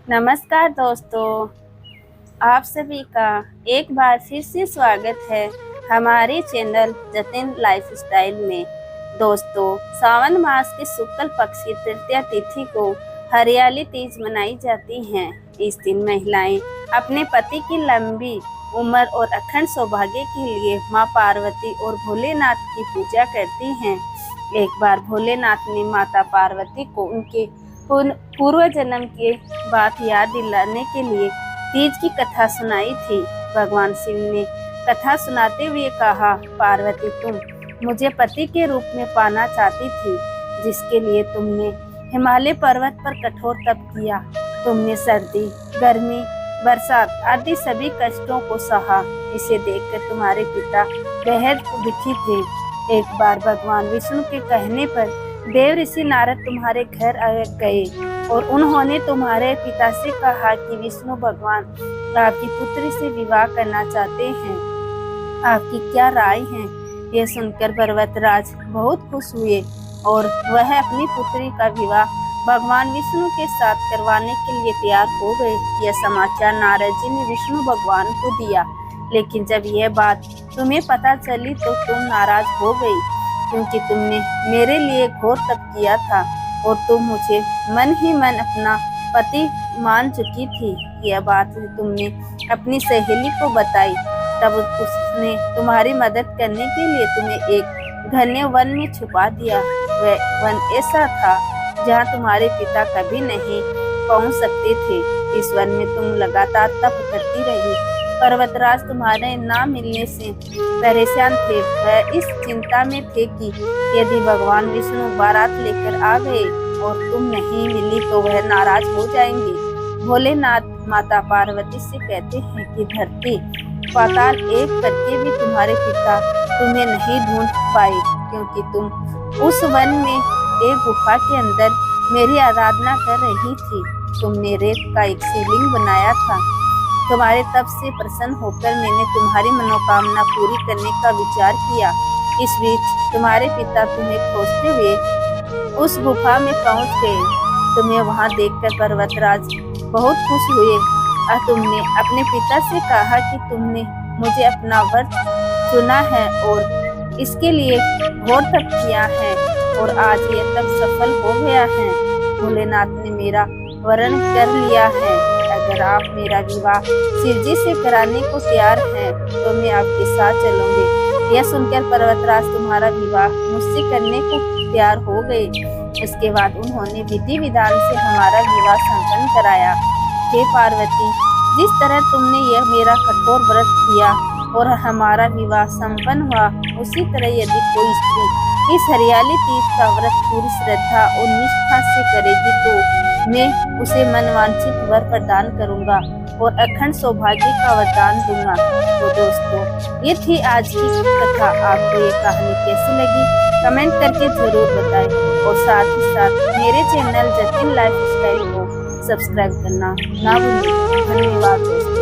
नमस्कार दोस्तों, आप सभी का एक बार फिर से स्वागत है हमारे चैनल जतिन लाइफस्टाइल में। दोस्तों, सावन मास के शुक्ल पक्ष की तृतीया तिथि को हरियाली तीज मनाई जाती है। इस दिन महिलाएं अपने पति की लंबी उम्र और अखंड सौभाग्य के लिए मां पार्वती और भोलेनाथ की पूजा करती हैं। एक बार भोलेनाथ ने माता पार्वती को उनके पूर्व जन्म के बात याद दिलाने के लिए तीज की कथा सुनाई थी। भगवान शिव ने कथा सुनाते हुए कहा, पार्वती, तुम मुझे पति के रूप में पाना चाहती थी, जिसके लिए तुमने हिमालय पर्वत पर कठोर तप किया। तुमने सर्दी, गर्मी, बरसात आदि सभी कष्टों को सहा। इसे देखकर तुम्हारे पिता बेहद दुखी थे। एक बार भगवान विष्णु के कहने पर देव ऋषि नारद तुम्हारे घर आ गए और उन्होंने तुम्हारे पिता से कहा कि विष्णु भगवान आपकी पुत्री से विवाह करना चाहते हैं। आपकी क्या राय है? यह सुनकर पर्वतराज बहुत खुश हुए और वह अपनी पुत्री का विवाह भगवान विष्णु के साथ करवाने के लिए तैयार हो गए। यह समाचार नारद जी ने विष्णु भगवान को दिया, लेकिन जब यह बात तुम्हें पता चली तो तुम नाराज हो गई, क्योंकि तुमने मेरे लिए घोर तप किया था और तुम मुझे मन ही मन अपना पति मान चुकी थी। यह बात तुमने अपनी सहेली को बताई, तब उसने तुम्हारी मदद करने के लिए तुम्हें एक घने वन में छुपा दिया। वह वन ऐसा था जहाँ तुम्हारे पिता कभी नहीं पहुँच सकते थे। इस वन में तुम लगातार तप करती रही। पर्वतराज तुम्हारे ना मिलने से परेशान थे। वह इस चिंता में थे कि यदि भगवान विष्णु बारात लेकर आ गए और तुम नहीं मिली तो वह नाराज हो जाएंगे। भोलेनाथ माता पार्वती से कहते हैं कि धरती पाताल एक करके भी तुम्हारे पिता तुम्हें नहीं ढूंढ पाए, क्योंकि तुम उस वन में एक गुफा के अंदर मेरी आराधना कर रही थी। तुमने रेत का एक शिवलिंग बनाया था। तुम्हारे तप से प्रसन्न होकर मैंने तुम्हारी मनोकामना पूरी करने का विचार किया। इस बीच तुम्हारे पिता तुम्हें खोजते हुए उस गुफा में पहुंच गए। तुम्हें वहां देखकर पर्वतराज बहुत खुश हुए और तुमने अपने पिता से कहा कि तुमने मुझे अपना वर चुना है और इसके लिए घोर तप किया है और आज यह तप सफल हो गया है। भोलेनाथ ने मेरा वरण कर लिया है। अगर आप मेरा विवाह शिवजी से कराने को तैयार हैं, तो मैं आपके साथ चलूंगी। यह सुनकर पर्वतराज तुम्हारा विवाह मुझसे करने को तैयार हो गए। इसके बाद उन्होंने विधि विधान से हमारा विवाह संपन्न कराया। हे पार्वती, जिस तरह तुमने यह मेरा कठोर व्रत किया और हमारा विवाह संपन्न हुआ, उसी तरह यदि कोई स्त्री इस हरियाली तीज का व्रत पूरी श्रद्धा और निष्ठा से करेगी तो मैं उसे मनवांछित वर प्रदान करूंगा और अखंड सौभाग्य का वरदान दूंगा। तो दोस्तों, ये थी आज की कथा। आपको ये कहानी कैसी लगी कमेंट करके जरूर बताएं और साथ ही साथ मेरे चैनल जतिन लाइफस्टाइल को सब्सक्राइब करना ना भूलें। धन्यवाद दोस्तों।